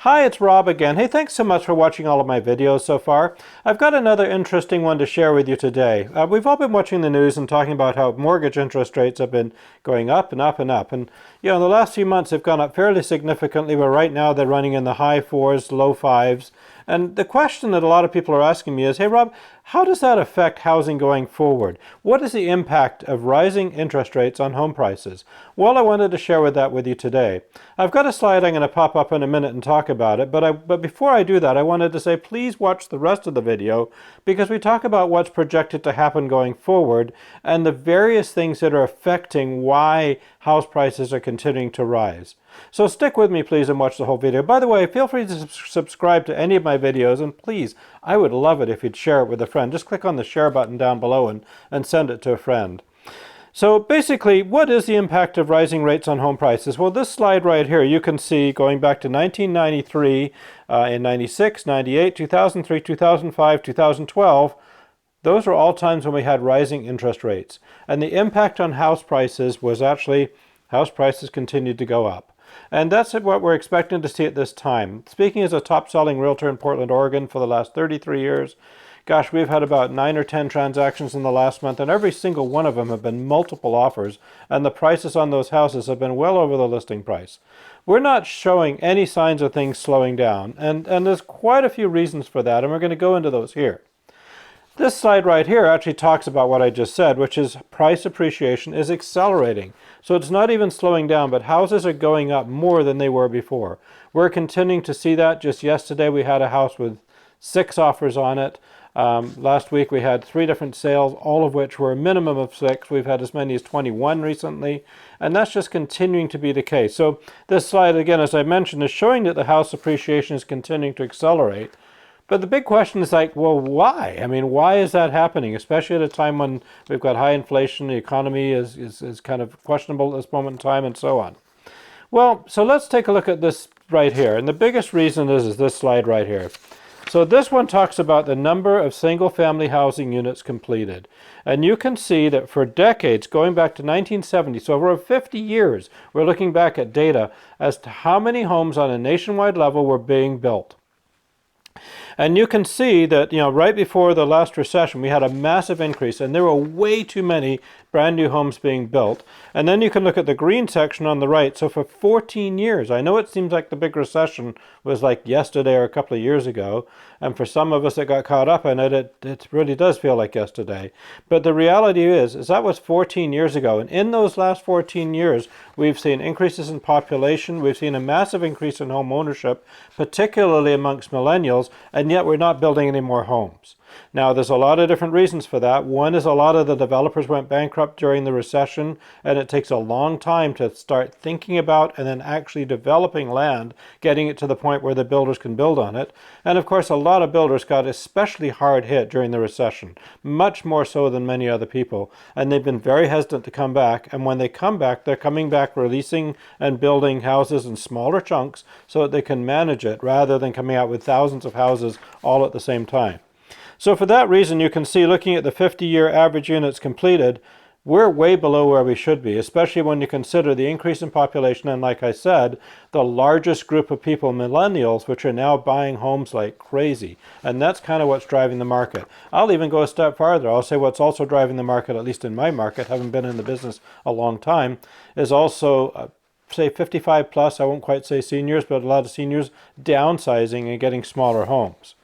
Hi, it's Rob again. Hey, thanks so much for watching all of my videos so far. I've got another interesting one to share with you today. We've all been watching the news and talking about how mortgage interest rates have been going up and up and up. And, in the last few months they've gone up fairly significantly, but right now they're running in the high fours, low fives. And the question that a lot of people are asking me is, hey, Rob, how does that affect housing going forward? What is the impact of rising interest rates on home prices? Well, I wanted to share that with you today. I've got a slide I'm going to pop up in a minute and talk about it, but before I do that, I wanted to say please watch the rest of the video because we talk about what's projected to happen going forward and the various things that are affecting why house prices are continuing to rise. So stick with me, please, and watch the whole video. By the way, feel free to subscribe to any of my videos, and please, I would love it if you'd share it with a friend. Just click on the share button down below and send it to a friend. So basically, what is the impact of rising rates on home prices? Well, this slide right here, you can see going back to 1993, in 96, 98, 2003, 2005, 2012, those are all times when we had rising interest rates. And the impact on house prices was actually, house prices continued to go up. And that's what we're expecting to see at this time. Speaking as a top-selling realtor in Portland, Oregon for the last 33 years, gosh, we've had about 9 or 10 transactions in the last month, and every single one of them have been multiple offers, and the prices on those houses have been well over the listing price. We're not showing any signs of things slowing down, and there's quite a few reasons for that, and we're going to go into those here. This slide right here actually talks about what I just said, which is price appreciation is accelerating. So it's not even slowing down, but houses are going up more than they were before. We're continuing to see that. Just yesterday we had a house with 6 offers on it. Last week we had 3 different sales, all of which were a minimum of 6. We've had as many as 21 recently, and that's just continuing to be the case. So this slide, again, as I mentioned, is showing that the house appreciation is continuing to accelerate. But the big question is like, well, why? I mean, why is that happening, especially at a time when we've got high inflation, the economy is kind of questionable at this moment in time, and so on. Well, so let's take a look at this right here. And the biggest reason is this slide right here. So this one talks about the number of single-family housing units completed. And you can see that for decades, going back to 1970, so over 50 years, we're looking back at data as to how many homes on a nationwide level were being built. And you can see that, right before the last recession, we had a massive increase, and there were way too many brand new homes being built. And then you can look at the green section on the right. So for 14 years, I know it seems like the big recession was like yesterday or a couple of years ago, and for some of us that got caught up in it, it really does feel like yesterday. But the reality is that was 14 years ago, and in those last 14 years, we've seen increases in population, we've seen a massive increase in home ownership, particularly amongst millennials, and yet we're not building any more homes. Now, there's a lot of different reasons for that. One is a lot of the developers went bankrupt during the recession, and it takes a long time to start thinking about and then actually developing land, getting it to the point where the builders can build on it. And of course, a lot of builders got especially hard hit during the recession, much more so than many other people. And they've been very hesitant to come back. And when they come back, they're coming back releasing and building houses in smaller chunks so that they can manage it rather than coming out with thousands of houses all at the same time. So for that reason, you can see looking at the 50-year average units completed, we're way below where we should be, especially when you consider the increase in population and, like I said, the largest group of people, millennials, which are now buying homes like crazy. And that's kind of what's driving the market. I'll even go a step farther. I'll say what's also driving the market, at least in my market, having been in the business a long time, is also say 55 plus, I won't quite say seniors, but a lot of seniors downsizing and getting smaller homes.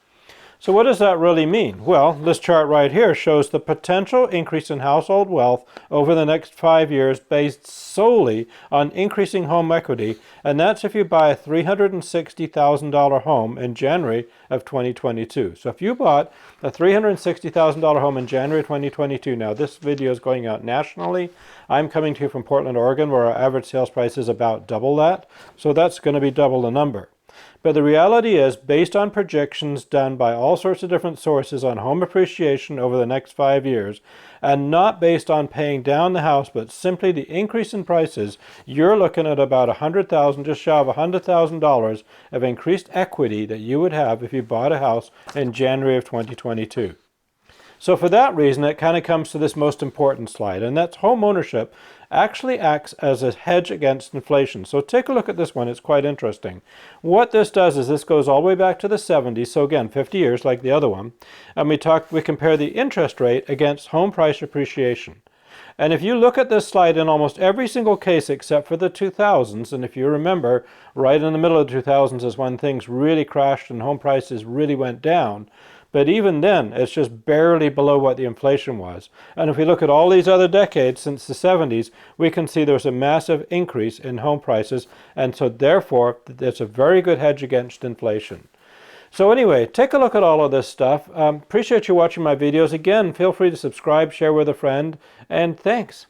So what does that really mean? Well, this chart right here shows the potential increase in household wealth over the next 5 years based solely on increasing home equity, and that's if you buy a $360,000 home in January of 2022. So if you bought a $360,000 home in January 2022, now this video is going out nationally. I'm coming to you from Portland, Oregon, where our average sales price is about double that, so that's going to be double the number. But the reality is, based on projections done by all sorts of different sources on home appreciation over the next 5 years, and not based on paying down the house, but simply the increase in prices, you're looking at about $100,000, just shy of $100,000 of increased equity that you would have if you bought a house in January of 2022. So for that reason, it kind of comes to this most important slide, and that's home ownership actually acts as a hedge against inflation. So take a look at this one. It's quite interesting. What this does is this goes all the way back to the 70s. So again, 50 years like the other one. And we compare the interest rate against home price appreciation. And if you look at this slide, in almost every single case except for the 2000s, and if you remember, right in the middle of the 2000s is when things really crashed and home prices really went down. But even then, it's just barely below what the inflation was. And if we look at all these other decades since the 70s, we can see there's a massive increase in home prices. And so therefore, it's a very good hedge against inflation. So anyway, take a look at all of this stuff. Appreciate you watching my videos. Again, feel free to subscribe, share with a friend, and thanks.